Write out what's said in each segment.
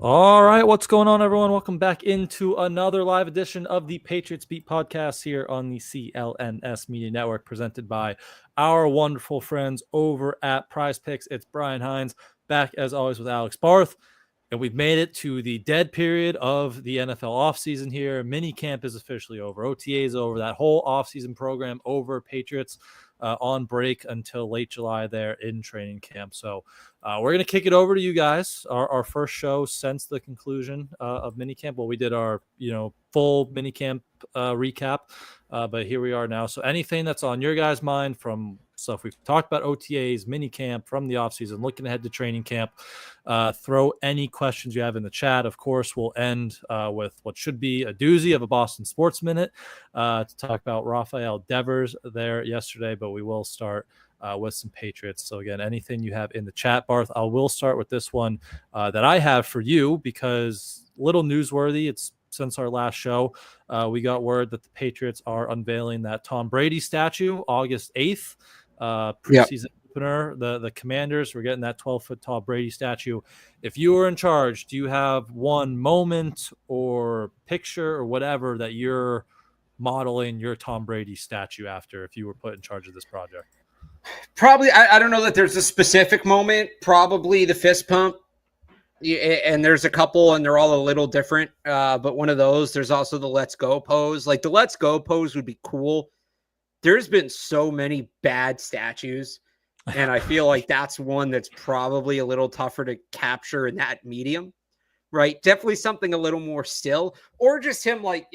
All right, what's going on, everyone? Welcome back into another live edition of the Patriots Beat Podcast here on the CLNS Media Network, presented by our wonderful friends over at Prize Picks. It's Brian Hines, back as always with Alex Barth, and we've made it to the dead period of the NFL offseason here. Minicamp is officially over. OTA is over. That whole offseason program over. Patriots on break until late July there in training camp. So we're going to kick it over to you guys. Our first show since the conclusion of minicamp. Well, we did our full minicamp recap, but here we are now. So anything that's on your guys' mind from stuff we've talked about, OTAs, minicamp, from the offseason, looking ahead to training camp, throw any questions you have in the chat. Of course, we'll end with what should be a doozy of a Boston Sports Minute to talk about Rafael Devers there yesterday, but we will start with some Patriots. So again, anything you have in the chat, Barth. I will start with this one that I have for you because little newsworthy. It's since our last show, we got word that the Patriots are unveiling that Tom Brady statue August 8th, preseason opener. The Commanders were getting that 12-foot tall Brady statue. If you were in charge, do you have one moment or picture or whatever that you're modeling your Tom Brady statue after if you were put in charge of this project? Probably, I don't know that there's a specific moment. Probably the fist pump. And there's a couple, and they're all a little different. But one of those, there's also the let's go pose. Like the let's go pose would be cool. There's been so many bad statues, and I feel like that's one that's probably a little tougher to capture in that medium, right? Definitely something a little more still, or just him like,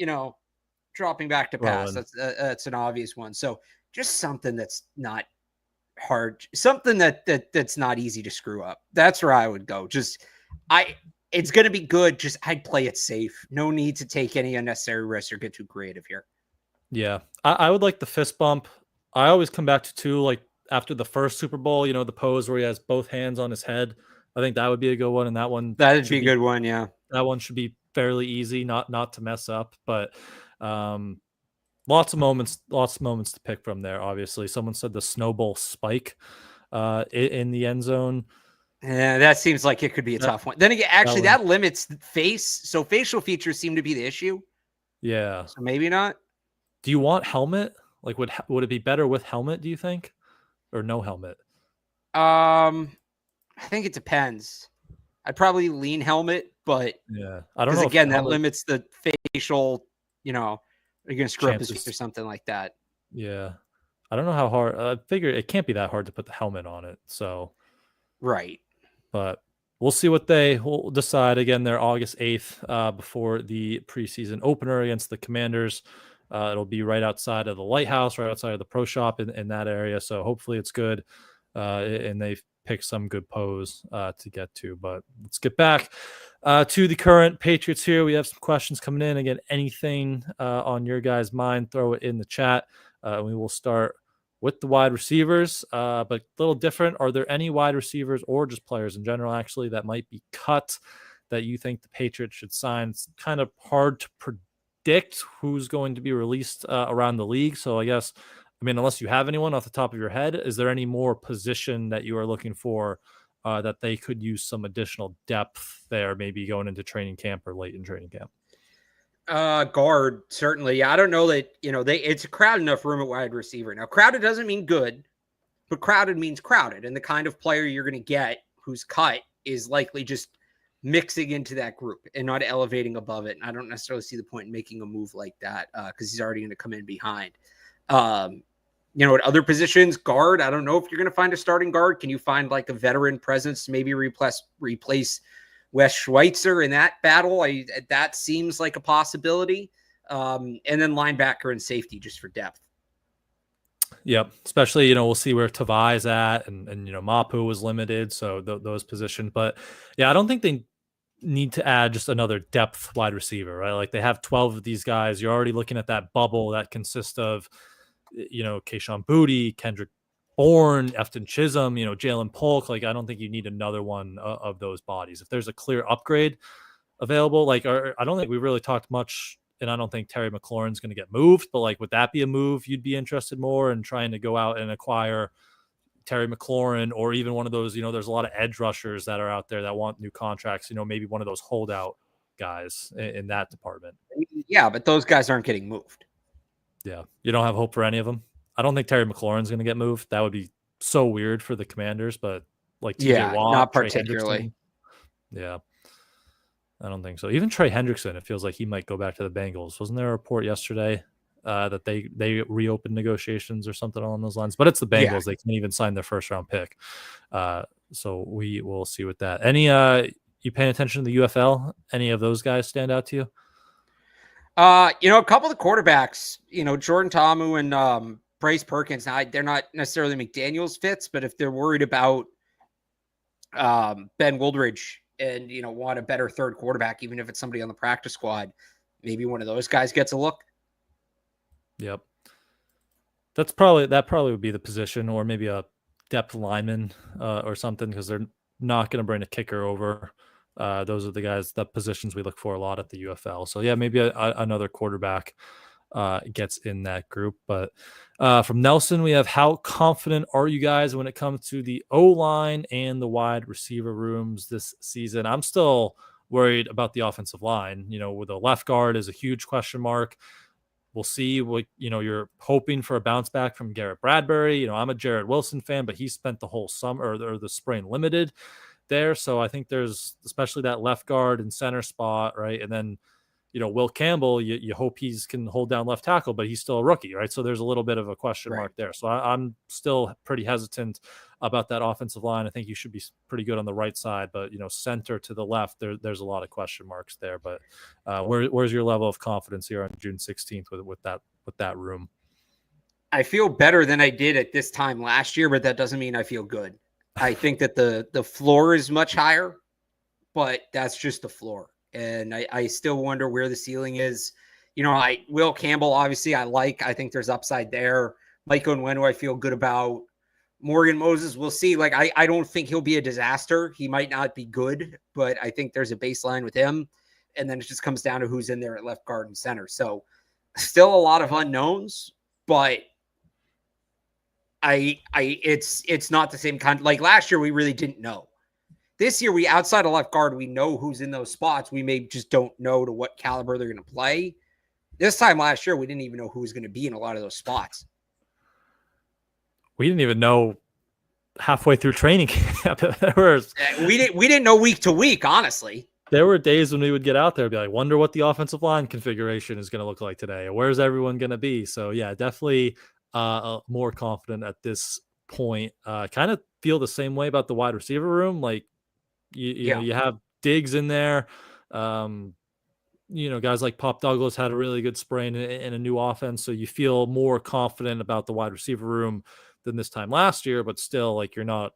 dropping back to pass. That's an obvious one. So just something that's not hard, something that's not easy to screw up. That's where I would go. It's going to be good. Just I'd play it safe. No need to take any unnecessary risks or get too creative here. Yeah, I would like the fist bump. I always come back to two, like after the first Super Bowl, the pose where he has both hands on his head. I think that would be a good one, and that'd be a good one. Yeah, that one should be fairly easy, not to mess up. But lots of moments to pick from there. Obviously, someone said the snowball spike in the end zone. Yeah, that seems like it could be a tough one. Then again, actually, that limits the face. So facial features seem to be the issue. Yeah. So maybe not. Do you want helmet? Like, would it be better with helmet, do you think? Or no helmet? I think it depends. I'd probably lean helmet, but yeah, I don't know. Because again, that limits the facial, are you going to screw up his face or something like that? Yeah. I don't know how hard. I figure it can't be that hard to put the helmet on it. So. Right. But we'll see what they will decide. Again, they're August 8th before the preseason opener against the Commanders. It'll be right outside of the Lighthouse, right outside of the Pro Shop in that area. So hopefully it's good. And they've picked some good pose to get to. But let's get back to the current Patriots here. We have some questions coming in. Again, anything on your guys' mind, throw it in the chat. We will start with the wide receivers, but a little different. Are there any wide receivers or just players in general, actually, that might be cut that you think the Patriots should sign? It's kind of hard to predict who's going to be released around the league. So I guess, unless you have anyone off the top of your head, is there any more position that you are looking for that they could use some additional depth there, maybe going into training camp or late in training camp? Guard, certainly. I don't know that, it's a crowded enough room at wide receiver. Now, crowded doesn't mean good, but crowded means crowded. And the kind of player you're going to get who's cut is likely just mixing into that group and not elevating above it. And I don't necessarily see the point in making a move like that because he's already going to come in behind. At other positions, guard, I don't know if you're going to find a starting guard. Can you find like a veteran presence to maybe replace Wes Schweitzer in that battle? That seems like a possibility. And then linebacker and safety just for depth. Yep. Especially, we'll see where Tavai's at and Mapu was limited. So those positions, but yeah, I don't think they need to add just another depth wide receiver, right? Like they have 12 of these guys. You're already looking at that bubble that consists of, Kayshon Boutte, Kendrick Bourne, Efton Chisholm, Jalen Polk. Like, I don't think you need another one of those bodies. If there's a clear upgrade available, I don't think we really talked much, and I don't think Terry McLaurin's going to get moved, but would that be a move you'd be interested more in trying to go out and acquire Terry McLaurin, or even one of those, there's a lot of edge rushers that are out there that want new contracts, maybe one of those holdout guys in that department. Yeah, but those guys aren't getting moved. Yeah. You don't have hope for any of them? I don't think Terry McLaurin's going to get moved. That would be so weird for the Commanders, but like TJ Watt, not Trey particularly. Hendrickson. Yeah. I don't think so. Even Trey Hendrickson, it feels like he might go back to the Bengals. Wasn't there a report yesterday that they reopened negotiations or something along those lines? But it's the Bengals. Yeah. They can't even sign their first round pick. So we will see with that. Any you paying attention to the UFL? Any of those guys stand out to you? A couple of the quarterbacks, Jordan Ta'amu and Bryce Perkins. Now, they're not necessarily McDaniels fits, but if they're worried about Ben Wildridge and, want a better third quarterback, even if it's somebody on the practice squad, maybe one of those guys gets a look. Yep. That probably would be the position, or maybe a depth lineman or something, because they're not going to bring a kicker over. Those are the positions we look for a lot at the UFL. So yeah, maybe another quarterback gets in that group. But from Nelson, we have, how confident are you guys when it comes to the O-line and the wide receiver rooms this season? I'm still worried about the offensive line. With the left guard is a huge question mark. We'll see what, you're hoping for a bounce back from Garrett Bradbury. I'm a Jared Wilson fan, but he spent the whole summer or the spring limited there. So I think there's especially that left guard and center spot, right? And then, Will Campbell, you hope can hold down left tackle, but he's still a rookie, right? So there's a little bit of a question mark there. So I'm still pretty hesitant about that offensive line. I think you should be pretty good on the right side, but, center to the left, there's a lot of question marks there. But where's your level of confidence here on June 16th with that room? I feel better than I did at this time last year, but that doesn't mean I feel good. I think that the floor is much higher, but that's just the floor. And I still wonder where the ceiling is. Will Campbell, obviously, I think there's upside there. Mike Onwenu, I feel good about. Morgan Moses, we'll see. I don't think he'll be a disaster. He might not be good, but I think there's a baseline with him. And then it just comes down to who's in there at left guard and center. So still a lot of unknowns, but it's not the same kind. Like last year, we really didn't know. This year, we outside of left guard, we know who's in those spots. We may just don't know to what caliber they're going to play. This time last year, we didn't even know who was going to be in a lot of those spots. We didn't even know halfway through training camp. We didn't know week to week, honestly. There were days when we would get out there and be like, wonder what the offensive line configuration is going to look like today. Where's everyone going to be? So yeah, definitely more confident at this point. Kind of feel the same way about the wide receiver room. Like, you know, you have Diggs in there. Guys like Pop Douglas had a really good spring in a new offense. So you feel more confident about the wide receiver room than this time last year, but still, like, you're not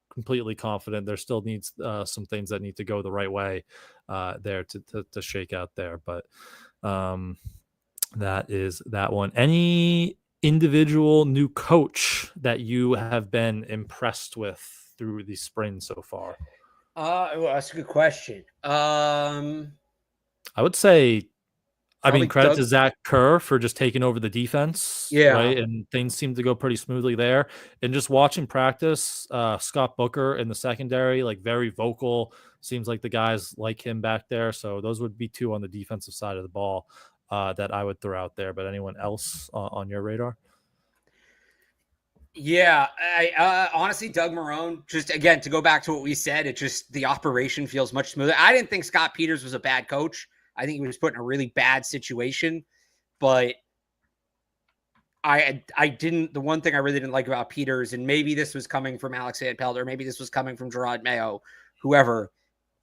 completely confident. There still needs some things that need to go the right way there to shake out there. But that is that one. Any individual new coach that you have been impressed with through the spring so far? That's a good question. I would say, credit to Zach Kerr for just taking over the defense. Yeah. Right. And things seem to go pretty smoothly there. And just watching practice, Scott Booker in the secondary, like, very vocal. Seems like the guys like him back there. So those would be two on the defensive side of the ball that I would throw out there. But anyone else on your radar? Yeah, I honestly, Doug Marrone, just again, to go back to what we said, the operation feels much smoother. I didn't think Scott Peters was a bad coach. I think he was put in a really bad situation, but the one thing I really didn't like about Peters, and maybe this was coming from Alex Van Pelt, or maybe this was coming from Gerard Mayo, whoever,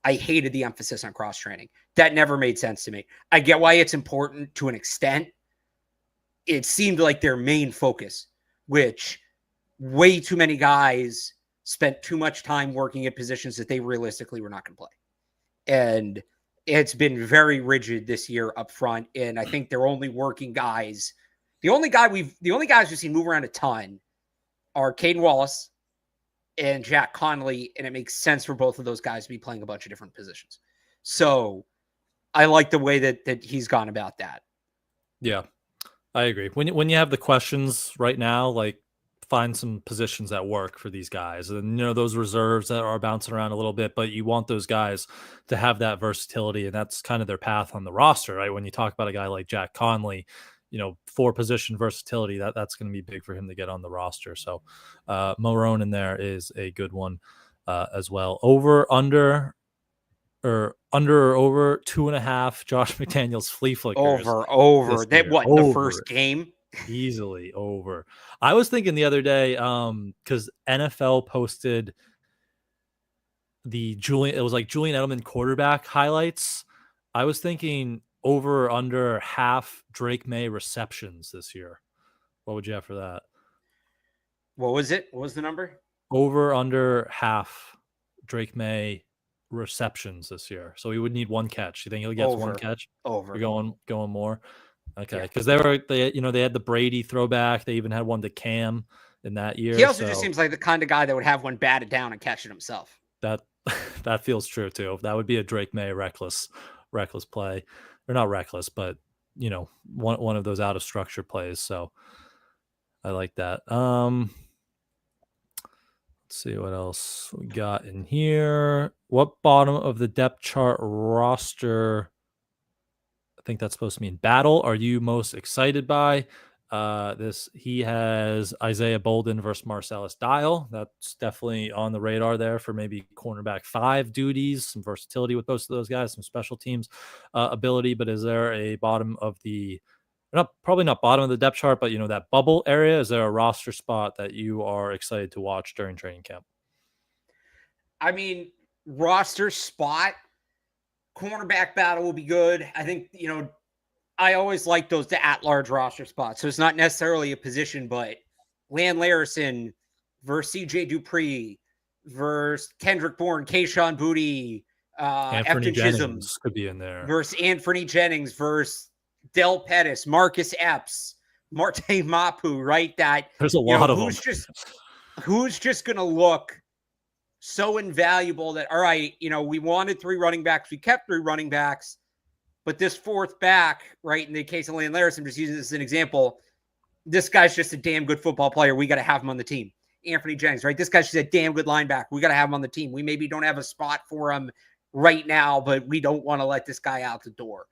I hated the emphasis on cross-training. That never made sense to me. I get why it's important to an extent. It seemed like their main focus, which way too many guys spent too much time working at positions that they realistically were not going to play. And it's been very rigid this year up front. And I think they're only working guys. The only guys we've seen move around a ton are Caden Wallace and Jack Connolly. And it makes sense for both of those guys to be playing a bunch of different positions. So I like the way that he's gone about that. Yeah, I agree. When you have the questions right now, like find some positions that work for these guys. And, those reserves that are bouncing around a little bit, but you want those guys to have that versatility. And that's kind of their path on the roster, right? When you talk about a guy like Jack Conley, 4-position versatility, that's going to be big for him to get on the roster. So Marone in there is a good one as well. Under or over 2.5 Josh McDaniels flea flickers. Over. That what, over. the first game? Easily over. I was thinking the other day, because NFL posted it was like Julian Edelman quarterback highlights. I was thinking over or under half Drake Maye receptions this year. What would you have for that? What was it? What was the number? Over under half Drake Maye receptions this year. So he would need one catch. You think he'll get one catch? Over. You're going more? Okay, because they had the Brady throwback. They even had one to Cam in that year. He also just seems like the kind of guy that would have one batted down and catch it himself. That feels true too. That would be a Drake Maye reckless play, or not reckless, but one of those out of structure plays. So I like that. Let's see what else we got in here. What bottom of the depth chart roster? I think that's supposed to mean battle. Are you most excited by he has Isaiah Bolden versus Marcellus Dial. That's definitely on the radar there for maybe cornerback 5 duties, some versatility with both of those guys, some special teams ability. But is there a bottom of the probably not bottom of the depth chart, but that bubble area? Is there a roster spot that you are excited to watch during training camp? I mean, roster spot, cornerback battle will be good. I think, I always like those at-large roster spots. So it's not necessarily a position, but Lan Larison versus C.J. Dupree versus Kendrick Bourne, Kayshon Boutte, Anthony Jennings could be in there. Versus Anthony Jennings versus Del Pettis, Marcus Epps, Marte Mapu, right? There's a lot of them. Who's just going to look so invaluable that, all right, we wanted 3 running backs. We kept 3 running backs. But this 4th back, right, in the case of Lan Larison, just using this as an example, this guy's just a damn good football player. We got to have him on the team. Anthony Jennings, right? This guy's just a damn good linebacker. We got to have him on the team. We maybe don't have a spot for him right now, but we don't want to let this guy out the door.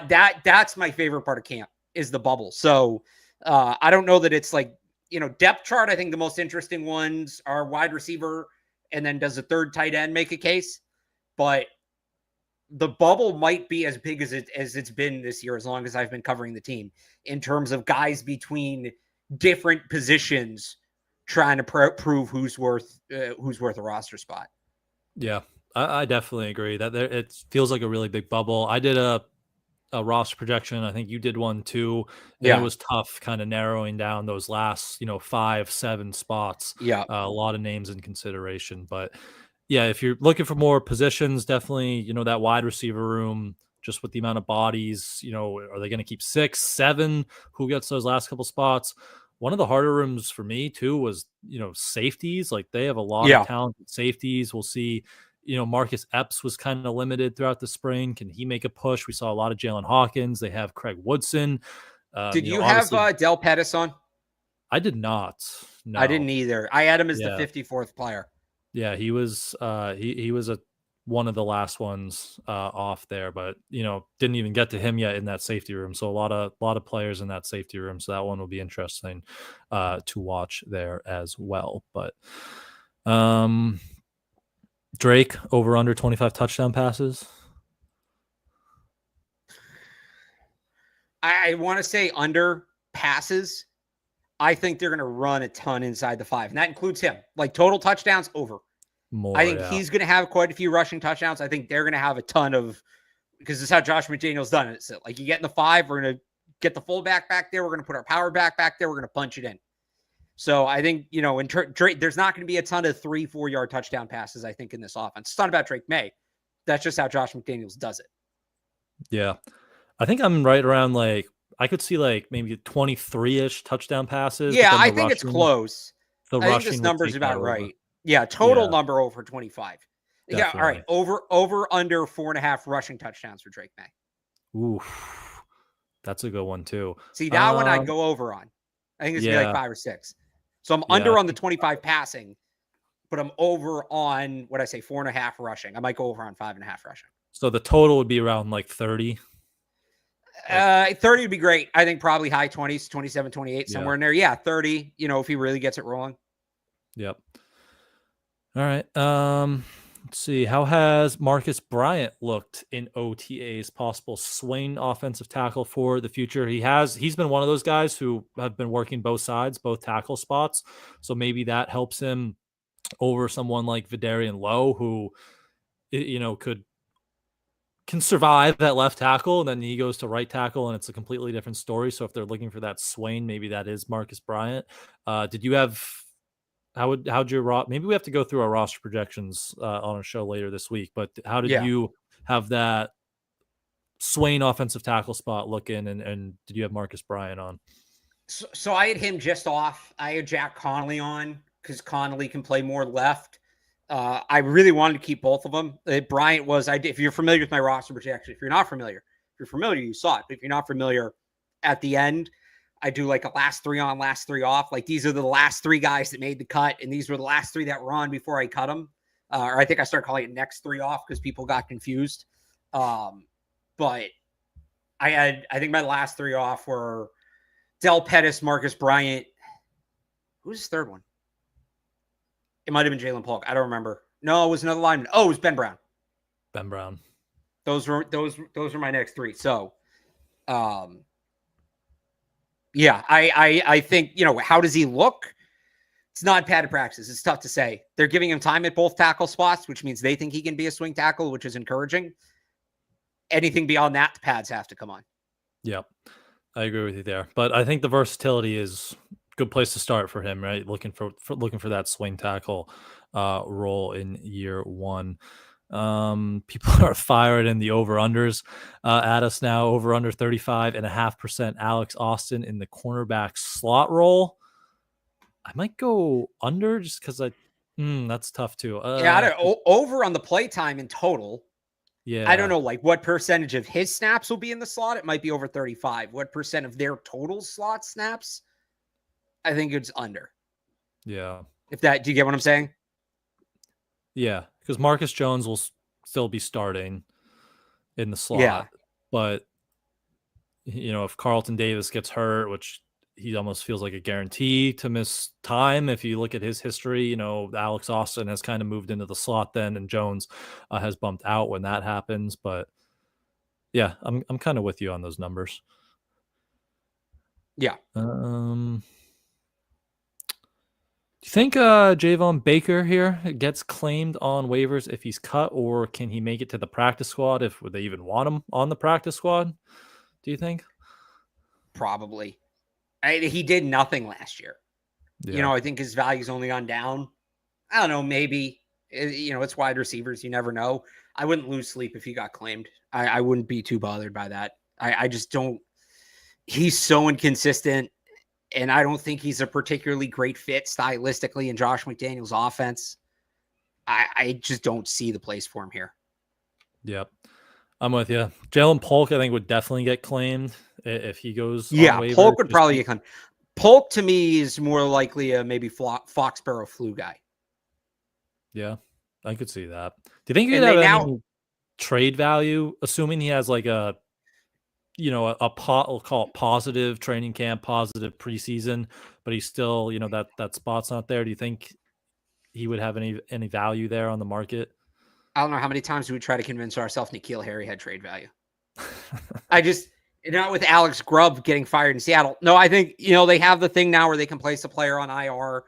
That's my favorite part of camp is the bubble. So I don't know that it's like, depth chart. I think the most interesting ones are wide receiver, and then does a 3rd tight end make a case? But the bubble might be as big as it's been this year, as long as I've been covering the team, in terms of guys between different positions trying to prove who's worth a roster spot. Yeah, I definitely agree that it feels like a really big bubble. I did a roster projection. I think you did one too. And It was tough kind of narrowing down those last, 5-7 spots. Yeah. A lot of names in consideration, but yeah, if you're looking for more positions, definitely, that wide receiver room, just with the amount of bodies, are they going to keep 6, 7? Who gets those last couple spots? One of the harder rooms for me too was, safeties. Like they have a lot of talented safeties. We'll see, Marcus Epps was kind of limited throughout the spring. Can he make a push? We saw a lot of Jalen Hawkins. They have Craig Woodson. Did you have Del Pettis on? I did not. No. I didn't either. I had him as the 54th player. Yeah, he was he was one of the last ones off there, but didn't even get to him yet in that safety room. So a lot of players in that safety room. So that one will be interesting to watch there as well. But Drake over under 25 touchdown passes. I want to say under passes. I think they're going to run a ton inside the 5, and that includes him. Like total touchdowns, over. More, I think he's going to have quite a few rushing touchdowns. I think they're going to have a ton of, because this is how Josh McDaniels done it. So like you get in the 5, we're going to get the fullback back there. We're going to put our power back there. We're going to punch it in. So I think, there's not going to be a ton of 3-4 yard touchdown passes, I think, in this offense. It's not about Drake Maye. That's just how Josh McDaniels does it. Yeah. I think I'm right around I could see maybe 23-ish touchdown passes. Yeah, I think it's close. I think this number's about right. Yeah, total number over 25. Definitely. Yeah, all right. Over under 4.5 rushing touchdowns for Drake Maye. Ooh, that's a good one too. See, that one I'd go over on. I think it's be 5 or 6. So I'm under on the 25 passing, but I'm over on, 4.5 rushing. I might go over on 5.5 rushing. So the total would be around like 30. 30 would be great. I think probably high 20s, 27, 28, somewhere in there. Yeah, 30, if he really gets it rolling. Yep. All right. Let's see. How has Marcus Bryant looked in OTAs? Possible swing offensive tackle for the future. He's been one of those guys who have been working both sides, both tackle spots. So maybe that helps him over someone like Vidarian Lowe, who, can survive that left tackle, and then he goes to right tackle, and it's a completely different story. So if they're looking for that Swain, maybe that is Marcus Bryant. Did you have? How'd your maybe we have to go through our roster projections on a show later this week, but how did you have that Swain offensive tackle spot looking, and did you have Marcus Bryant on? So I had him just off. I had Jack Connolly on because Connolly can play more left. I really wanted to keep both of them. Bryant was, if you're familiar with my roster projection, if you're familiar, you saw it. But if you're not familiar, at the end, I do like a last 3 on, last 3 off. Like these are the last 3 guys that made the cut, and these were the last 3 that were on before I cut them. Or I think I started calling it next 3 off because people got confused. But I think my last 3 off were Del Pettis, Marcus Bryant. Who's his third one? It might have been Jalen Polk. I don't remember. No, it was another lineman. Oh, it was Ben Brown. Ben Brown. Those were my next 3. So, yeah, I think, how does he look? It's not padded practice. It's tough to say. They're giving him time at both tackle spots, which means they think he can be a swing tackle, which is encouraging. Anything beyond that, the pads have to come on. Yep. I agree with you there. But I think the versatility is a good place to start for him, right? Looking for that swing tackle role in year 1. People are fired in the over-unders at us now. Over-under 35.5% Alex Austin in the cornerback slot role. I might go under just because that's tough too. Over on the play time in total. Yeah. I don't know, what percentage of his snaps will be in the slot. It might be over 35. What percent of their total slot snaps? I think it's under. Yeah. Do you get what I'm saying? Yeah, because Marcus Jones will still be starting in the slot. Yeah. But, if Carlton Davis gets hurt, which he almost feels like a guarantee to miss time. If you look at his history, Alex Austin has kind of moved into the slot then, and Jones has bumped out when that happens. But yeah, I'm kind of with you on those numbers. Yeah. Do you think Javon Baker here gets claimed on waivers if he's cut, or can he make it to the practice squad if they even want him on the practice squad? Do you think? Probably. He did nothing last year. Yeah. I think his value's only gone down. I don't know, maybe. It's wide receivers. You never know. I wouldn't lose sleep if he got claimed. I wouldn't be too bothered by that. I just don't. He's so inconsistent, and I don't think he's a particularly great fit stylistically in Josh McDaniels' offense. I just don't see the place for him here. Yep. I'm with you. Jalen Polk, I think, would definitely get claimed if he goes. Yeah, Polk would probably get claimed. Polk, to me, is more likely a maybe Foxborough flu guy. Yeah, I could see that. Do you think he'd have any trade value, assuming he has like a we'll call it positive training camp, positive preseason, but he's still, that spot's not there? Do you think he would have any value there on the market? I don't know how many times we would try to convince ourselves N'Keal Harry had trade value. I just, not with Alex Grubb getting fired in Seattle. No, I think, they have the thing now where they can place a player on IR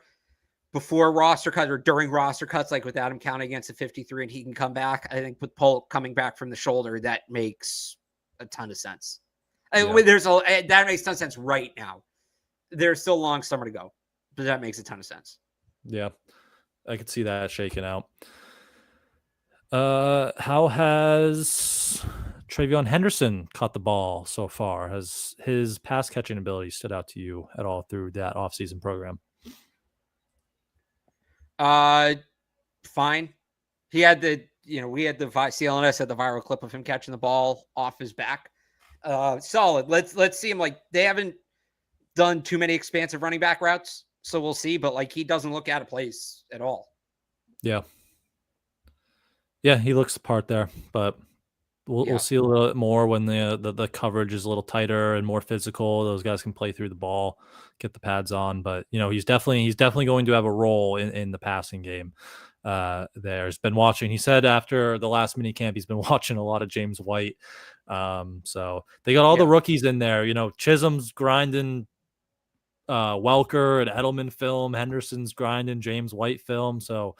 before roster cuts or during roster cuts, like without him counting against a 53 and he can come back. I think with Polk coming back from the shoulder, that makes a ton of sense. Yeah. That makes a ton of sense right now. There's still a long summer to go, but that makes a ton of sense. Yeah, I could see that shaking out. How has Travion Henderson caught the ball so far? Has his pass catching ability stood out to you at all through that offseason program? Fine. He had we had CLNS had the viral clip of him catching the ball off his back. Solid. Let's see him. They haven't done too many expansive running back routes. So we'll see. But like, he doesn't look out of place at all. Yeah. Yeah, he looks the part there, but we'll see a little bit more when the coverage is a little tighter and more physical. Those guys can play through the ball, get the pads on. But he's definitely going to have a role in the passing game. There's been watching. He said after the last mini camp, he's been watching a lot of James White. So they got all the rookies in there. Chisholm's grinding Welker and Edelman film. Henderson's grinding James White film. So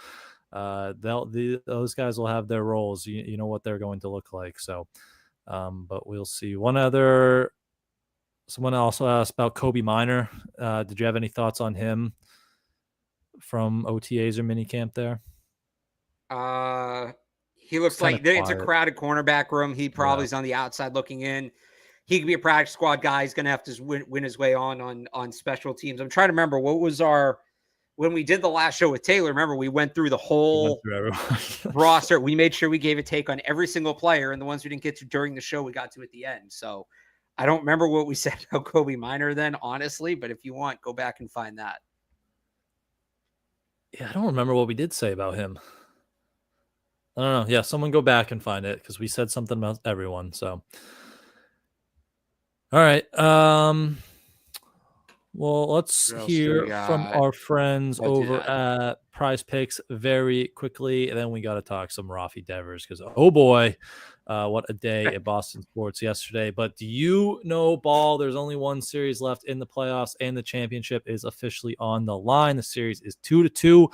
those guys will have their roles. You know what they're going to look like. So, but we'll see. Someone also asked about Kobe Minor. Did you have any thoughts on him from OTAs or minicamp there? He looks like it's a crowded cornerback room. He probably is on the outside looking in. He could be a practice squad guy. He's going to have to win his way on special teams. I'm trying to remember what was when we did the last show with Taylor. Remember, we went through the whole roster. We made sure we gave a take on every single player, and the ones we didn't get to during the show, we got to at the end. So I don't remember what we said about Kobe Minor then, honestly, but if you want, go back and find that. Yeah, I don't remember what we did say about him. I don't know. Yeah, someone go back and find it because we said something about everyone. So, all right. Well, let's hear from our friends over at Prize Picks very quickly, and then we got to talk some Rafael Devers because, oh boy, what a day at Boston sports yesterday. But do you know, Ball, there's only one series left in the playoffs, and the championship is officially on the line. The series is 2-2.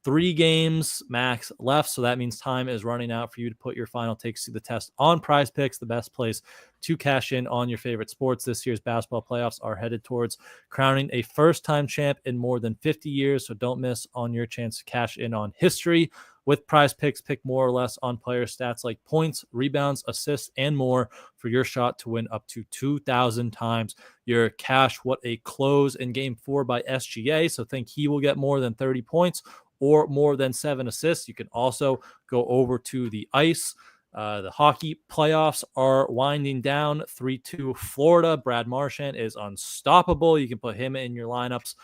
3 games max left, so that means time is running out for you to put your final takes to the test on Prize Picks, the best place to cash in on your favorite sports. This year's basketball playoffs are headed towards crowning a first-time champ in more than 50 years, so don't miss on your chance to cash in on history. With Prize Picks, pick more or less on player stats like points, rebounds, assists, and more for your shot to win up to 2,000 times your cash. What a close in Game 4 by SGA, so think he will get more than 30 points or more than 7 assists. You can also go over to the ice. The hockey playoffs are winding down. 3-2 Florida. Brad Marchand is unstoppable. You can put him in your lineups.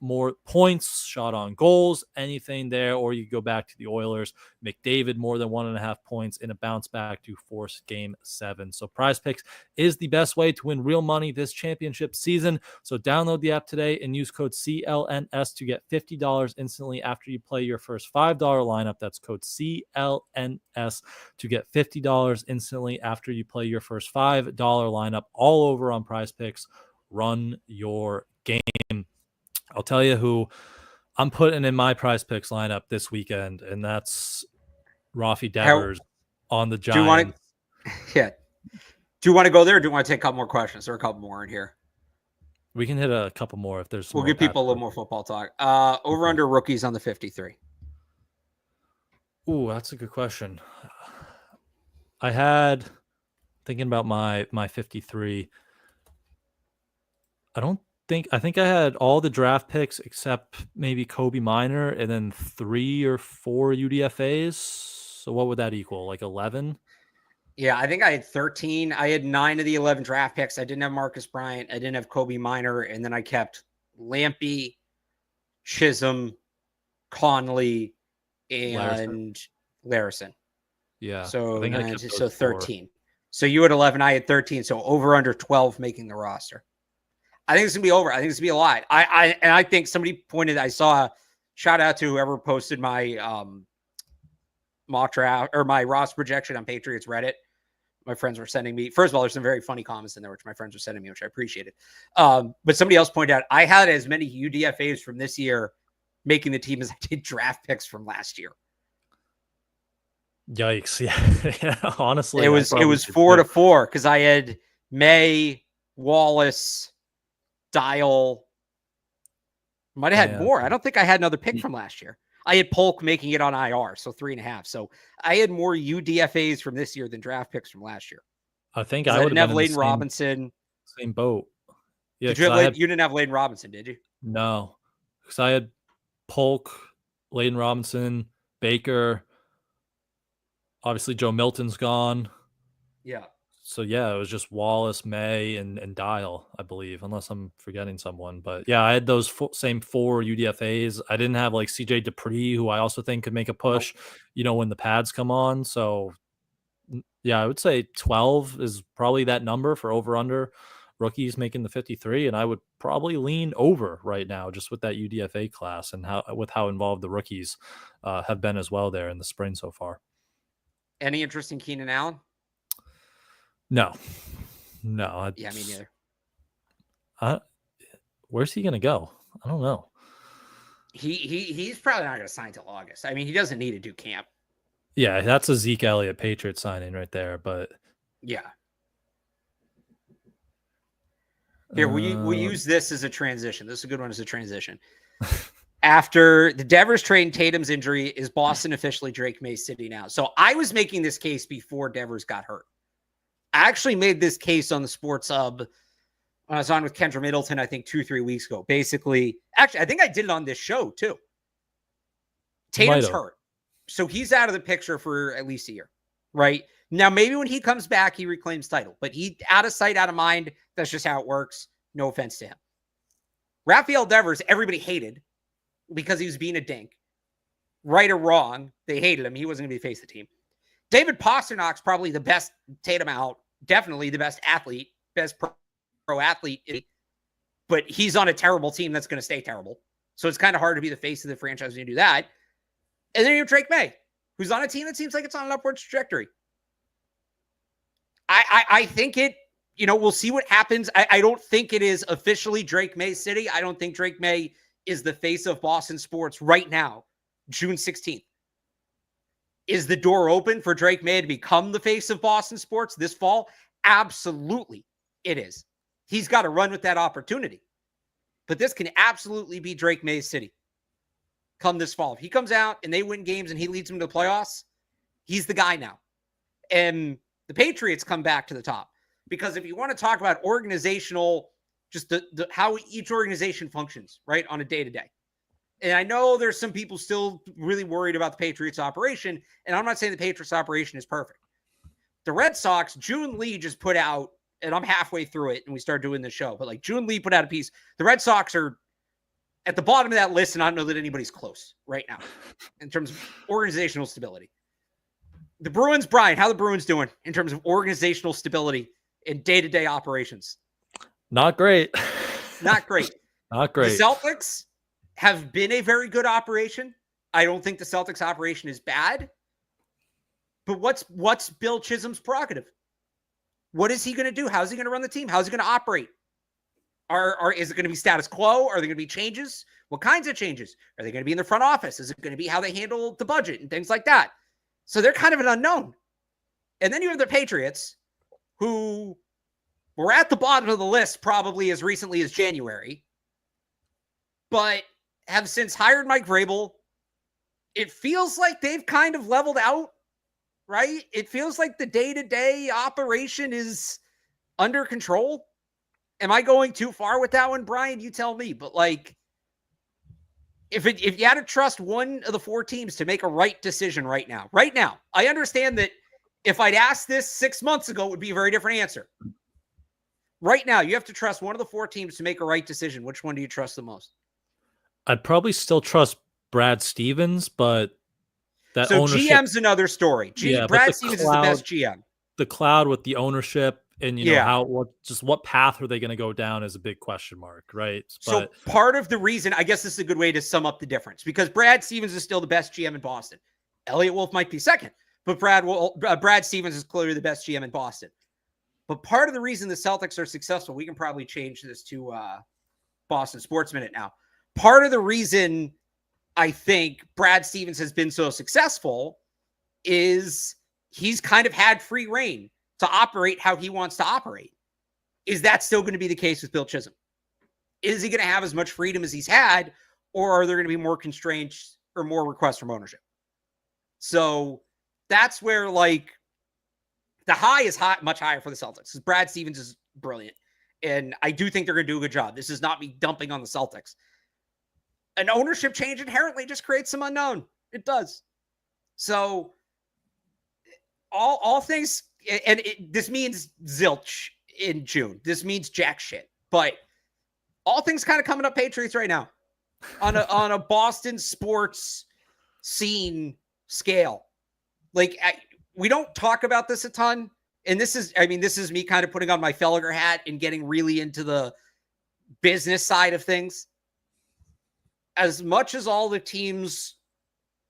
More points, shot on goals, anything there, or you go back to the Oilers. McDavid more than 1.5 points in a bounce back to force Game 7. So Prize Picks is the best way to win real money this championship season. So download the app today and use code CLNS to get $50 instantly after you play your first $5 lineup. That's code CLNS to get $50 instantly after you play your first $5 lineup, all over on Prize Picks. Run your game. I'll tell you who I'm putting in my Prize Picks lineup this weekend, and that's Rafael Devers on the Giants. Do you want to go there, or do you want to take a couple more questions or a couple more in here? We can hit a couple more if there's some. We'll give people a little more football talk. Over under rookies on the 53. Ooh, that's a good question. I had thinking about my 53. I think I had all the draft picks except maybe Kobe Minor and then 3 or 4 UDFAs. So what would that equal? Like 11? Yeah, I think I had 13. I had 9 of the 11 draft picks. I didn't have Marcus Bryant. I didn't have Kobe Minor. And then I kept Lampy, Chisholm, Conley, and Larison. Yeah. So 13. So you had 11. I had 13. So over under 12 making the roster. I think it's gonna be over. I think it's gonna be a lot. I think somebody pointed. I saw. Shout out to whoever posted my mock draft or my roster projection on Patriots Reddit. My friends were sending me. First of all, there's some very funny comments in there, which my friends were sending me, which I appreciated. But somebody else pointed out I had as many UDFAs from this year making the team as I did draft picks from last year. Yikes! Yeah, honestly, it was 4-4 because I had Maye, Wallace, Dial. Might have had more. I don't think I had another pick from last year. I had Polk making it on IR, so 3.5. So I had more UDFAs from this year than draft picks from last year. I think I would have Layden Robinson. Same boat. Yeah, you didn't have Layden Robinson, did you? No, because I had Polk, Layden Robinson, Baker. Obviously, Joe Milton's gone. Yeah. So yeah, it was just Wallace, Maye, and Dial, I believe, unless I'm forgetting someone. But yeah, I had those same 4 UDFAs. I didn't have like CJ Dupree, who I also think could make a push, when the pads come on. So yeah, I would say 12 is probably that number for over under rookies making the 53, and I would probably lean over right now just with that UDFA class and how involved the rookies have been as well there in the spring so far. Any interest in Keenan Allen? No. Yeah, me neither. Where's he gonna go? I don't know. He's probably not going to sign till August. I mean, he doesn't need to do camp. Yeah, that's a Zeke Elliott Patriots signing right there. But yeah, here we use this as a transition. This is a good one as a transition. After the Devers trade and Tatum's injury, is Boston officially Drake Maye City now? So I was making this case before Devers got hurt. I actually made this case on the Sports Hub when I was on with Kendra Middleton, I think 2-3 weeks ago. Basically, actually, I think I did it on this show too. Tatum's hurt. So he's out of the picture for at least a year, right? Now, maybe when he comes back, he reclaims title, but he out of sight, out of mind. That's just how it works. No offense to him. Rafael Devers, everybody hated because he was being a dink. Right or wrong, they hated him. He wasn't going to be the face of the team. David Pasternak's probably the best Tatum out, definitely the best athlete, best pro athlete, but he's on a terrible team that's going to stay terrible. So it's kind of hard to be the face of the franchise when you do that. And then you have Drake Maye, who's on a team that seems like it's on an upward trajectory. I think it, we'll see what happens. I don't think it is officially Drake Maye City. I don't think Drake Maye is the face of Boston sports right now, June 16th. Is the door open for Drake Maye to become the face of Boston sports this fall? Absolutely, it is. He's got to run with that opportunity. But this can absolutely be Drake Maye City come this fall. If he comes out and they win games and he leads them to the playoffs, he's the guy now. And the Patriots come back to the top. Because if you want to talk about organizational, just the how each organization functions, right, on a day-to-day. And I know there's some people still really worried about the Patriots operation, and I'm not saying the Patriots operation is perfect. The Red Sox, June Lee just put out, and I'm halfway through it, and we started doing the show, but like June Lee put out a piece. The Red Sox are at the bottom of that list, and I don't know that anybody's close right now in terms of organizational stability. The Bruins, Brian, how the Bruins doing in terms of organizational stability in day-to-day operations? Not great. Not great. Not great. The Celtics have been a very good operation. I don't think the Celtics operation is bad. But what's Bill Chisholm's prerogative? What is he going to do? How's he going to run the team? How's he going to operate? Is it going to be status quo? Are there going to be changes? What kinds of changes? Are they going to be in the front office? Is it going to be how they handle the budget and things like that? So they're kind of an unknown. And then you have the Patriots, who were at the bottom of the list probably as recently as January, but have since hired Mike Vrabel. It feels like they've kind of leveled out, right? It feels like the day-to-day operation is under control. Am I going too far with that one, Brian? You tell me. But like, if you had to trust one of the 4 teams to make a right decision right now, I understand that if I'd asked this 6 months ago, it would be a very different answer. Right now, you have to trust one of the 4 teams to make a right decision. Which one do you trust the most? I'd probably still trust Brad Stevens, but that ownership, GM's another story. Brad Stevens is the best GM. The cloud with the ownership and what path are they going to go down is a big question mark, right? So part of the reason, I guess this is a good way to sum up the difference, because Brad Stevens is still the best GM in Boston. Elliot Wolf might be second, but Brad Stevens is clearly the best GM in Boston. But part of the reason the Celtics are successful, we can probably change this to Boston Sports Minute now. Part of the reason I think Brad Stevens has been so successful is he's kind of had free reign to operate how he wants to operate. Is that still going to be the case with Bill Chisholm? Is he going to have as much freedom as he's had, or are there going to be more constraints or more requests from ownership? So that's where like the high is much higher for the Celtics. Brad Stevens is brilliant, and I do think they're going to do a good job. This is not me dumping on the Celtics. An ownership change inherently just creates some unknown. It does. So all things this means zilch in June. This means jack shit. But all things kind of coming up Patriots right now on a Boston sports scene scale. Like, we don't talk about this a ton. And this is me kind of putting on my Felger hat and getting really into the business side of things. As much as all the teams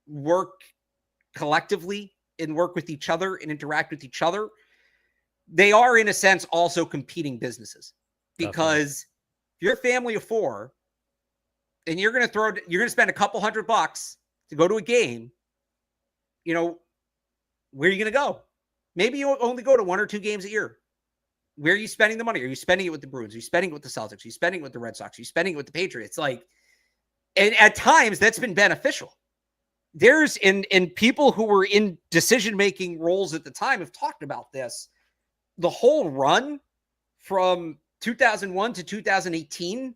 work collectively and work with each other and interact with each other, they are, in a sense, also competing businesses. Because if you're a family of four and you're going to spend a couple $100 to go to a game, you know, where are you going to go? Maybe you only go to 1 or 2 games a year. Where are you spending the money? Are you spending it with the Bruins? Are you spending it with the Celtics? Are you spending it with the Red Sox? Are you spending it with the Patriots? Like, and at times that's been beneficial. There's and people who were in decision-making roles at the time have talked about this. The whole run from 2001 to 2018,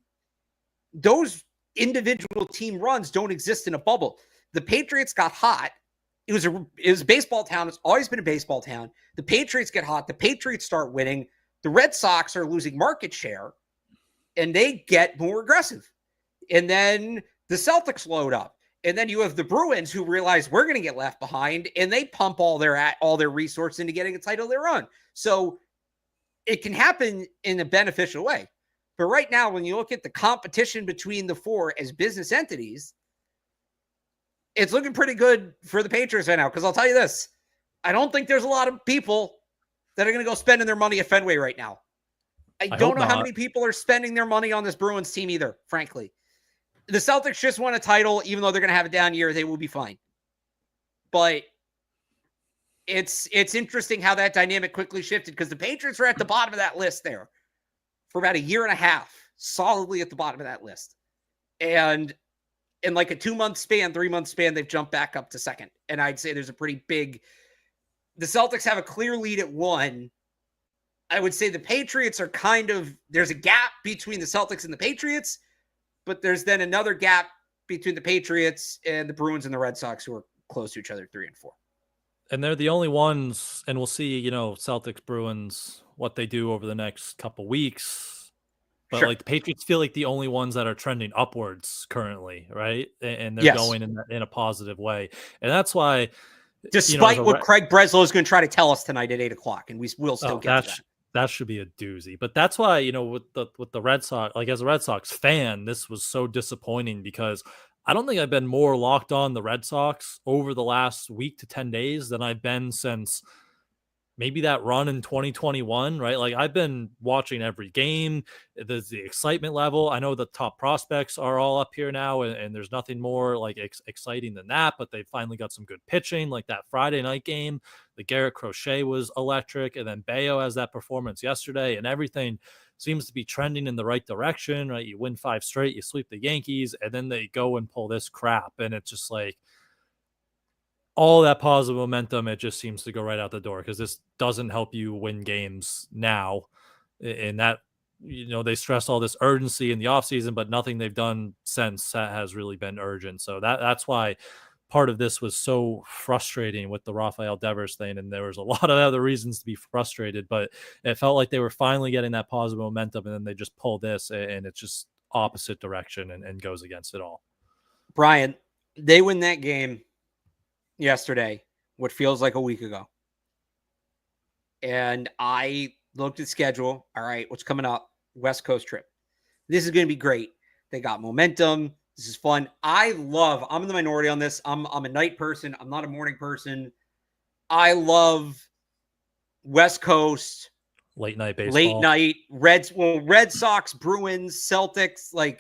those individual team runs don't exist in a bubble. The Patriots got hot. It was a baseball town. It's always been a baseball town. The Patriots get hot. The Patriots start winning. The Red Sox are losing market share, and they get more aggressive. And then the Celtics load up. And then you have the Bruins who realize we're going to get left behind, and they pump all their resources into getting a title they run. So it can happen in a beneficial way. But right now, when you look at the competition between the four as business entities, it's looking pretty good for the Patriots right now. Because I'll tell you this, I don't think there's a lot of people that are going to go spending their money at Fenway right now. I don't know how many people are spending their money on this Bruins team either, frankly. The Celtics just won a title. Even though they're going to have a down year, they will be fine. But it's interesting how that dynamic quickly shifted, because the Patriots are at the bottom of that list there for about a year and a half, solidly at the bottom of that list. And in like a 2-month span, 3-month span, they've jumped back up to second. And I'd say there's a pretty big, the Celtics have a clear lead at 1. I would say the Patriots are there's a gap between the Celtics and the Patriots, but there's then another gap between the Patriots and the Bruins and the Red Sox, who are close to each other, 3 and 4. And they're the only ones, and we'll see, Celtics, Bruins, what they do over the next couple weeks. But Sure. like the Patriots feel like the only ones that are trending upwards currently, right? And they're going in a positive way. And that's why, despite what Craig Breslow is going to try to tell us tonight at 8:00, and we will still get to that. That should be a doozy. But that's why, with the Red Sox, like as a Red Sox fan, this was so disappointing, because I don't think I've been more locked on the Red Sox over the last week to 10 days than I've been since maybe that run in 2021, right? Like, I've been watching every game. There's the excitement level. I know the top prospects are all up here now, and there's nothing more like exciting than that, but they finally got some good pitching, like that Friday night game. The Garrett Crochet was electric, and then Bayo has that performance yesterday, and everything seems to be trending in the right direction, right? You win 5 straight, you sweep the Yankees, and then they go and pull this crap, and it's just like, all that positive momentum, it just seems to go right out the door, because this doesn't help you win games now. And that, they stress all this urgency in the offseason, but nothing they've done since has really been urgent. So that's why part of this was so frustrating with the Rafael Devers thing. And there was a lot of other reasons to be frustrated, but it felt like they were finally getting that positive momentum, and then they just pull this, and it's just opposite direction and goes against it all. Brian, they win that game yesterday, what feels like a week ago. And I looked at schedule. All right, what's coming up? West Coast trip. This is going to be great. They got momentum. This is fun. I'm in the minority on this. I'm a night person. I'm not a morning person. I love West Coast. Late night baseball. Late night. Red Sox, Bruins, Celtics,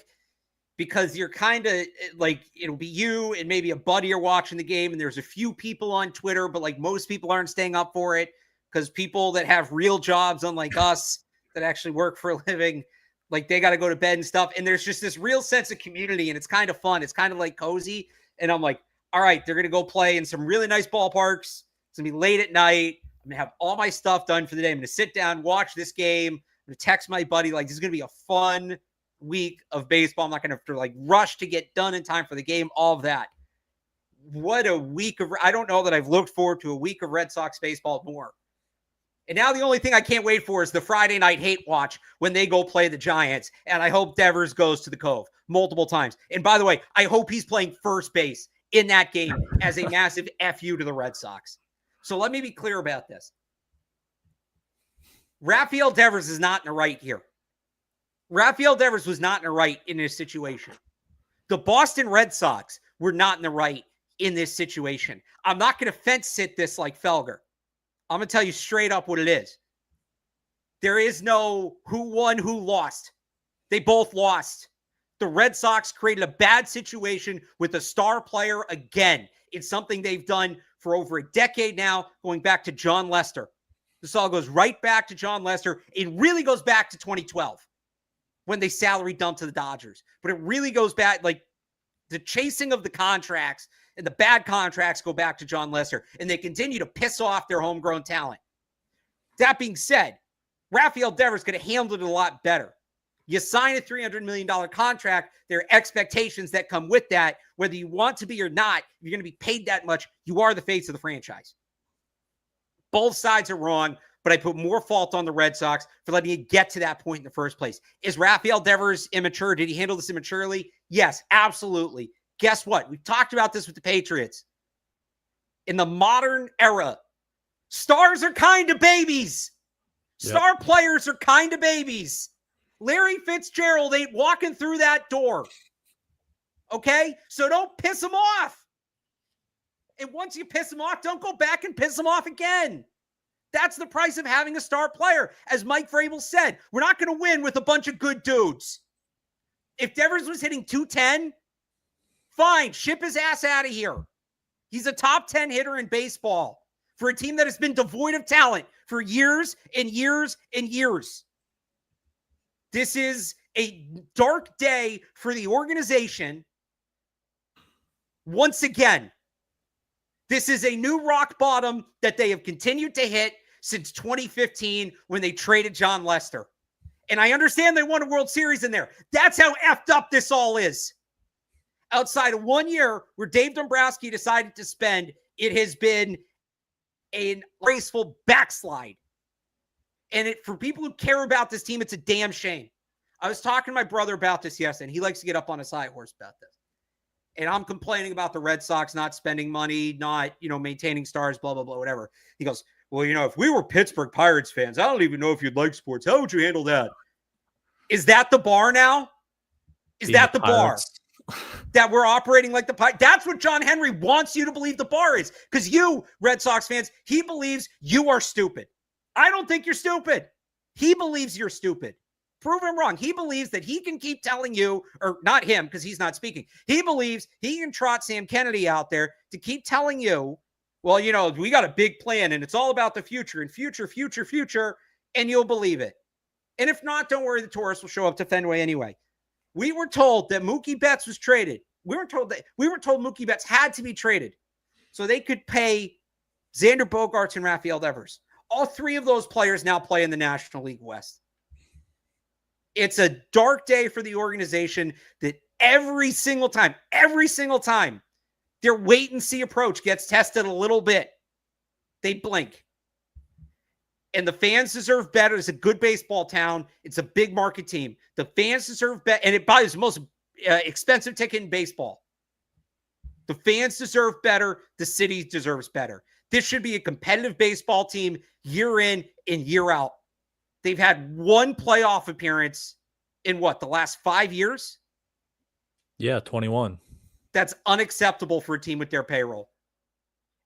because you're kind of like, it'll be you and maybe a buddy are watching the game, and there's a few people on Twitter, but like most people aren't staying up for it, because people that have real jobs, unlike us that actually work for a living, like they got to go to bed and stuff. And there's just this real sense of community, and it's kind of fun. It's kind of like cozy. And I'm like, all right, they're going to go play in some really nice ballparks. It's going to be late at night. I'm going to have all my stuff done for the day. I'm going to sit down, watch this game. I'm going to text my buddy. Like, this is going to be a fun week of baseball. I'm not going to have to rush to get done in time for the game, all of that. What a week I don't know that I've looked forward to a week of Red Sox baseball more. And now the only thing I can't wait for is the Friday night hate watch when they go play the Giants. And I hope Devers goes to the Cove multiple times. And by the way, I hope he's playing first base in that game as a massive FU to the Red Sox. So let me be clear about this. Rafael Devers is not in the right here. Rafael Devers was not in the right in this situation. The Boston Red Sox were not in the right in this situation. I'm not going to fence sit this like Felger. I'm going to tell you straight up what it is. There is no who won, who lost. They both lost. The Red Sox created a bad situation with a star player again. It's something they've done for over a decade now, going back to John Lester. This all goes right back to John Lester. It really goes back to 2012 when they salary dumped to the Dodgers. But it really goes back, like the chasing of the contracts and the bad contracts go back to John Lester, and they continue to piss off their homegrown talent. That being said, Rafael Devers could have handled it a lot better. You sign a $300 million contract, there are expectations that come with that. Whether you want to be or not, if you're going to be paid that much, you are the face of the franchise. Both sides are wrong, but I put more fault on the Red Sox for letting it get to that point in the first place. Is Rafael Devers immature? Did he handle this immaturely? Yes, absolutely. Guess what? We've talked about this with the Patriots. In the modern era, stars are kind of babies. Star players are kind of babies. Larry Fitzgerald ain't walking through that door. Okay? So don't piss him off. And once you piss him off, don't go back and piss him off again. That's the price of having a star player. As Mike Vrabel said, we're not going to win with a bunch of good dudes. If Devers was hitting 210, fine, ship his ass out of here. He's a top 10 hitter in baseball for a team that has been devoid of talent for years and years and years. This is a dark day for the organization. Once again, this is a new rock bottom that they have continued to hit since 2015 when they traded John Lester. And I understand they won a World Series in there. That's how effed up this all is. Outside of 1 year where Dave Dombrowski decided to spend, it has been a graceful backslide. And for people who care about this team, it's a damn shame. I was talking to my brother about this yesterday, and he likes to get up on his high horse about this. And I'm complaining about the Red Sox not spending money, not, maintaining stars, blah, blah, blah, whatever. He goes, well, if we were Pittsburgh Pirates fans, I don't even know if you'd like sports. How would you handle that? Is that the bar now? Is that the bar? That we're operating like the Pirates? That's what John Henry wants you to believe the bar is. Because you, Red Sox fans, he believes you are stupid. I don't think you're stupid. He believes you're stupid. Prove him wrong. He believes that he can keep telling you, or not him, because he's not speaking. He believes he can trot Sam Kennedy out there to keep telling you, well, we got a big plan and it's all about the future and future, and you'll believe it. And if not, don't worry, the tourists will show up to Fenway anyway. We were told that Mookie Betts was traded. We were told Mookie Betts had to be traded so they could pay Xander Bogaerts and Rafael Devers. All three of those players now play in the National League West. It's a dark day for the organization that every single time, their wait-and-see approach gets tested a little bit. They blink. And the fans deserve better. It's a good baseball town. It's a big market team. The fans deserve better. And it buys the most expensive ticket in baseball. The fans deserve better. The city deserves better. This should be a competitive baseball team year in and year out. They've had one playoff appearance in the last 5 years? Yeah, 21. That's unacceptable for a team with their payroll.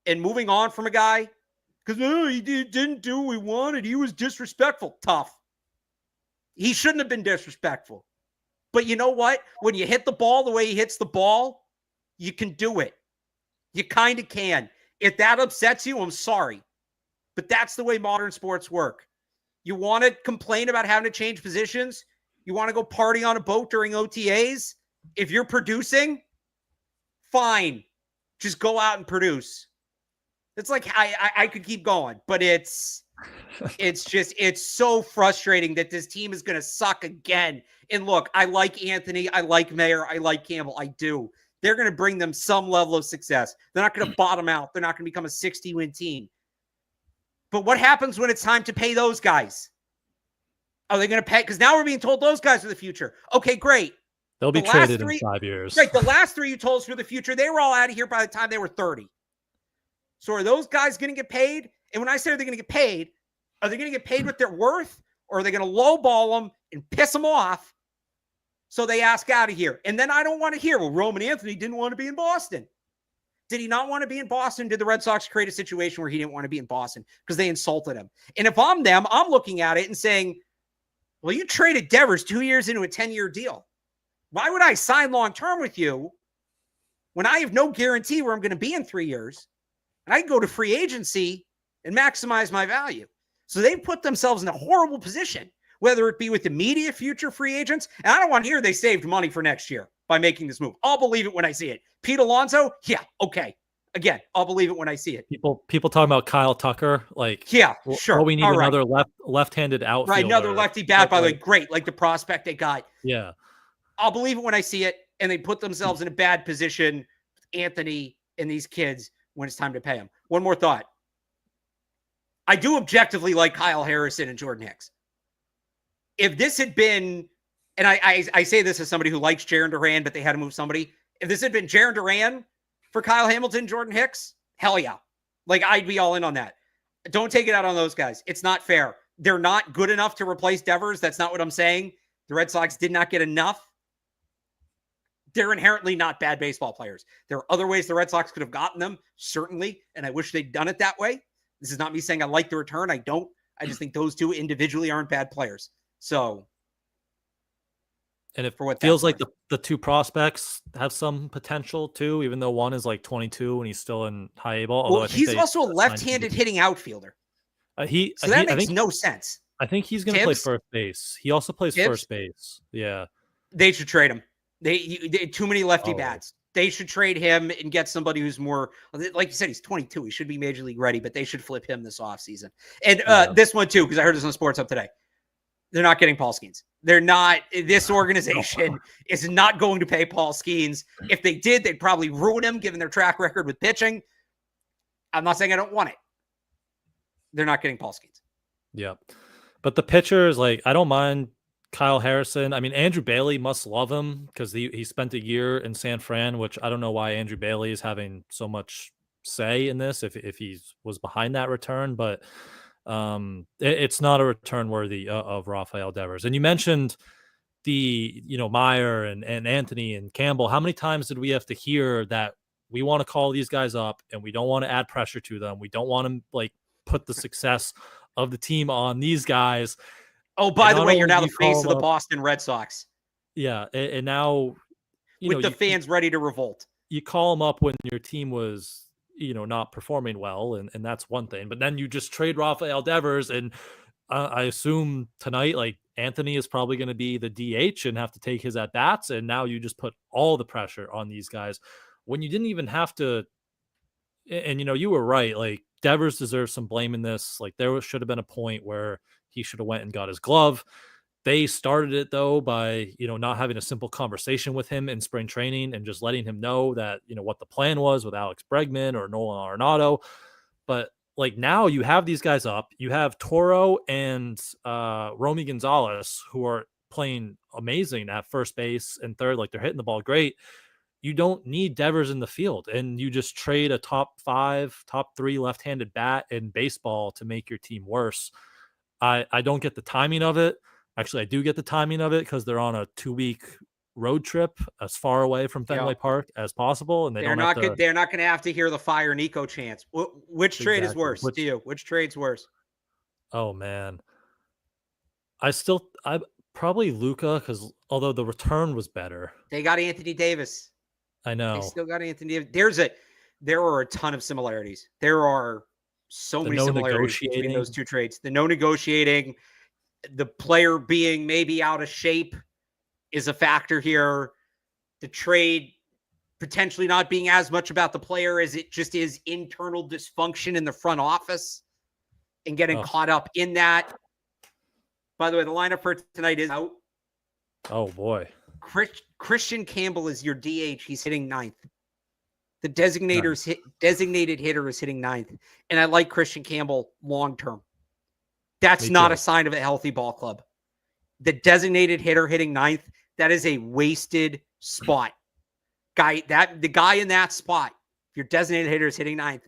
And moving on from a guy, because he didn't do what we wanted. He was disrespectful. Tough. He shouldn't have been disrespectful. But you know what? When you hit the ball the way he hits the ball, you can do it. You kind of can. If that upsets you, I'm sorry. But that's the way modern sports work. You want to complain about having to change positions? You want to go party on a boat during OTAs? If you're producing, fine. Just go out and produce. It's like I could keep going, but it's so frustrating that this team is going to suck again. And look, I like Anthony, I like Maye, I like Campbell, I do. They're going to bring them some level of success. They're not going to bottom out. They're not going to become a 60-win team. But what happens when it's time to pay those guys? Are they going to pay? Because now we're being told those guys are the future. Okay, great. They'll be traded in 5 years. Right. The last three you told us were the future. They were all out of here by the time they were 30. So are those guys going to get paid? And when I say are they going to get paid, are they going to get paid what they're worth? Or are they going to lowball them and piss them off so they ask out of here? And then I don't want to hear, well, Roman Anthony didn't want to be in Boston. Did he not want to be in Boston? Did the Red Sox create a situation where he didn't want to be in Boston because they insulted him? And if I'm them, I'm looking at it and saying, well, you traded Devers 2 years into a 10-year deal. Why would I sign long-term with you when I have no guarantee where I'm going to be in 3 years? And I can go to free agency and maximize my value. So they've put themselves in a horrible position, whether it be with immediate future free agents. And I don't want to hear they saved money for next year by making this move. I'll believe it when I see it. Pete Alonso, yeah, okay. Again, I'll believe it when I see it. People talking about Kyle Tucker, like, yeah, sure. Oh, we need another left-handed outfielder. Right, another lefty bat, by the way, great, like the prospect they got. Yeah. I'll believe it when I see it, and they put themselves in a bad position with Anthony and these kids when it's time to pay them. One more thought. I do objectively like Kyle Harrison and Jordan Hicks. If this had been, and I say this as somebody who likes Jarren Duran, but they had to move somebody. If this had been Jarren Duran for Kyle Hamilton, Jordan Hicks, hell yeah. Like, I'd be all in on that. Don't take it out on those guys. It's not fair. They're not good enough to replace Devers. That's not what I'm saying. The Red Sox did not get enough. They're inherently not bad baseball players. There are other ways the Red Sox could have gotten them, certainly, and I wish they'd done it that way. This is not me saying I like the return. I don't. I just think those two individually aren't bad players. So, and it feels like the two prospects have some potential too, even though one is like 22 and he's still in high A ball. Well, he's also a left-handed hitting outfielder. That makes no sense. I think he's going to play first base. He also plays first base. Yeah. They should trade him. They too many lefty bats. They should trade him and get somebody who's more, like you said, he's 22. He should be major league ready, but they should flip him this offseason. And this one too, because I heard this on Sports Up today. They're not getting Paul Skeens. They're not. This organization is not going to pay Paul Skeens. If they did, they'd probably ruin him, given their track record with pitching. I'm not saying I don't want it. They're not getting Paul Skeens. Yeah. But the pitchers, like, I don't mind Kyle Harrison. I mean, Andrew Bailey must love him because he spent a year in San Fran, which I don't know why Andrew Bailey is having so much say in this if he was behind that return. But it's not a return worthy of Rafael Devers. And you mentioned the, Maye and Anthony and Campbell. How many times did we have to hear that we want to call these guys up and we don't want to add pressure to them? We don't want to like put the success of the team on these guys. Oh, by the way, you're now the face of the Boston Red Sox. Yeah. And now, with the fans ready to revolt. You call them up when your team was, not performing well, and that's one thing. But then you just trade Rafael Devers, and I assume tonight, like, Anthony is probably going to be the DH and have to take his at bats, and now you just put all the pressure on these guys when you didn't even have to. And you were right. Like, Devers deserves some blame in this. Like, there should have been a point where he should have went and got his glove. They started it, though, by, not having a simple conversation with him in spring training and just letting him know that, what the plan was with Alex Bregman or Nolan Arenado. But, like, now you have these guys up. You have Toro and Romy Gonzalez, who are playing amazing at first base and third. Like, they're hitting the ball great. You don't need Devers in the field, and you just trade a top 5, top 3 left-handed bat in baseball to make your team worse. I don't get the timing of it. Actually, I do get the timing of it because they're on a 2-week road trip as far away from Fenway Park as possible, and they're not going to have to hear the fire Nico chants. Which trade is worse to you? Which trade's worse? Oh man, I probably Luka, because although the return was better, they got Anthony Davis. I know they still got Anthony Davis. There are a ton of similarities. There are so many similarities between those two trades. The no negotiating. The player being maybe out of shape is a factor here. The trade potentially not being as much about the player as it just is internal dysfunction in the front office and getting caught up in that. By the way, the lineup for tonight is out. Oh, boy. Christian Campbell is your DH. He's hitting 9th. The designated hitter is hitting ninth. And I like Christian Campbell long-term. That's not a sign of a healthy ball club. The designated hitter hitting ninth, that is a wasted spot. The guy in that spot, if your designated hitter is hitting ninth,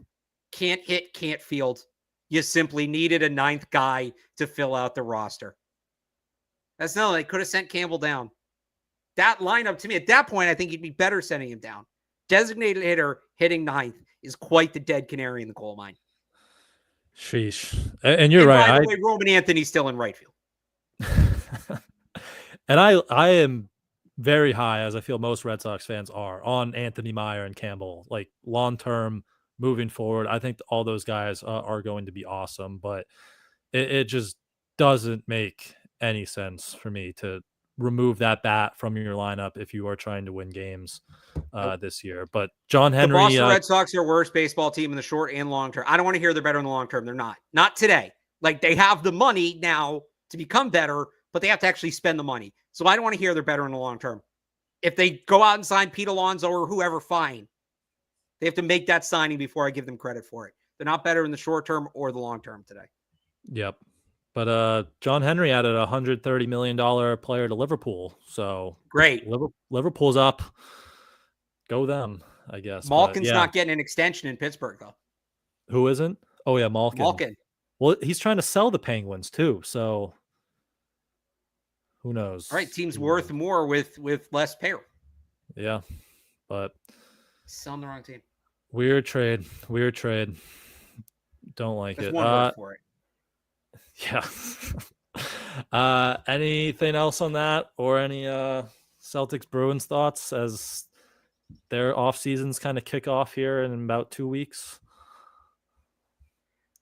can't hit, can't field. You simply needed a ninth guy to fill out the roster. They could have sent Campbell down. That lineup, to me, at that point, I think you'd be better sending him down. Designated hitter hitting ninth is quite the dead canary in the coal mine. Sheesh. And you're right. By the way, Roman Anthony's still in right field. And I am very high, as I feel most Red Sox fans are, on Anthony Maye and Campbell. Like long-term, moving forward, I think all those guys are going to be awesome. But it just doesn't make any sense for me to remove that bat from your lineup if you are trying to win games this year. But John Henry, the Boston Red Sox are worst baseball team in the short and long term. I don't want to hear they're better in the long term. They're not today. Like, they have the money now to become better, but they have to actually spend the money. So I don't want to hear they're better in the long term. If they go out and sign Pete Alonso or whoever, fine. They have to make that signing before I give them credit for it. They're not better in the short term or the long term today. Yep. But John Henry added a $130 million player to Liverpool. So great. Liverpool's up. Go them, I guess. Malkin's not getting an extension in Pittsburgh, though. Who isn't? Oh, yeah, Malkin. Well, he's trying to sell the Penguins, too. So who knows? All right, team's worth more with less payroll. Yeah, but selling the wrong team. Weird trade. Don't like There's it. One word for it. Yeah. Anything else on that, or any Celtics Bruins thoughts as their off seasons kind of kick off here in about 2 weeks?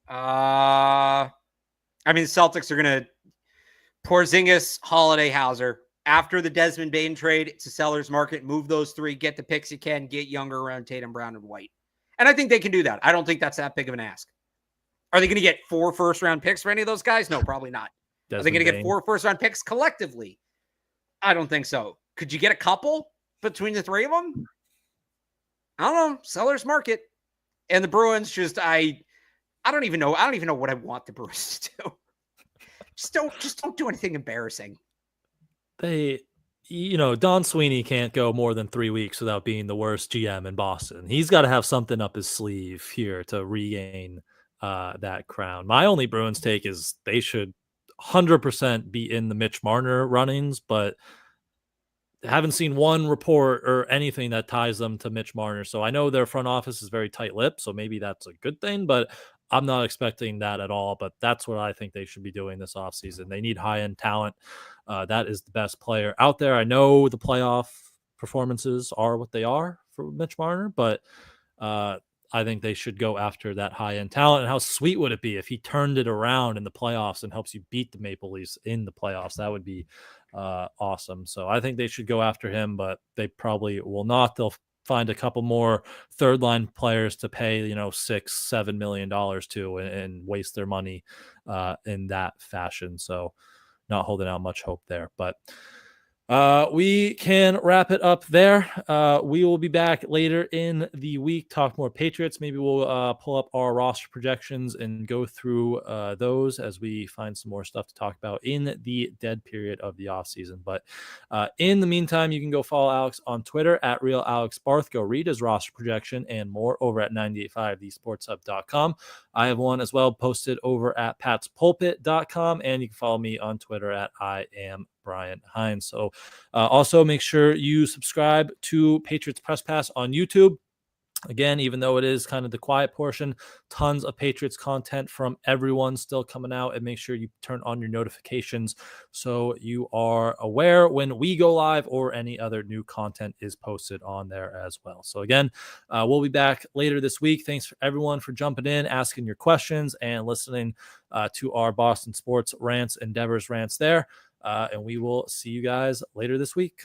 I mean, the Celtics are going to Porzingis, Holiday, Hauser. After the Desmond Bane trade, it's a seller's market. Move those three, get the picks you can, get younger around Tatum, Brown, and White. And I think they can do that. I don't think that's that big of an ask. Are they going to get 4 first-round picks for any of those guys? No, probably not. Are they going to get 4 first-round picks collectively? I don't think so. Could you get a couple between the three of them? I don't know. Seller's market. And the Bruins I don't even know. I don't even know what I want the Bruins to do. Just don't do anything embarrassing. Don Sweeney can't go more than 3 weeks without being the worst GM in Boston. He's got to have something up his sleeve here to regain that crown. My only Bruins take is they should 100% be in the Mitch Marner runnings, but haven't seen one report or anything that ties them to Mitch Marner. So I know their front office is very tight-lipped, so maybe that's a good thing, but I'm not expecting that at all. But that's what I think they should be doing this offseason. They need high-end talent. That is the best player out there. I know the playoff performances are what they are for Mitch Marner, but I think they should go after that high-end talent. And how sweet would it be if he turned it around in the playoffs and helps you beat the Maple Leafs in the playoffs? That would be awesome. So I think they should go after him, but they probably will not. They'll find a couple more third-line players to pay, $6-7 million to and waste their money in that fashion. So not holding out much hope there. But we can wrap it up there. We will be back later in the week, talk more Patriots. Maybe we'll pull up our roster projections and go through those as we find some more stuff to talk about in the dead period of the offseason. But in the meantime, you can go follow Alex on Twitter at RealAlexBarth. Go read his roster projection and more over at 985thesportshub.com. I have one as well posted over at patspulpit.com, and you can follow me on Twitter at I am Brian Hines. So also make sure you subscribe to Patriots Press Pass on YouTube. Again, even though it is kind of the quiet portion, tons of Patriots content from everyone still coming out, and make sure you turn on your notifications so you are aware when we go live or any other new content is posted on there as well. So again, we'll be back later this week. Thanks for everyone for jumping in, asking your questions, and listening to our Boston sports rants and Devers rants there. And we will see you guys later this week.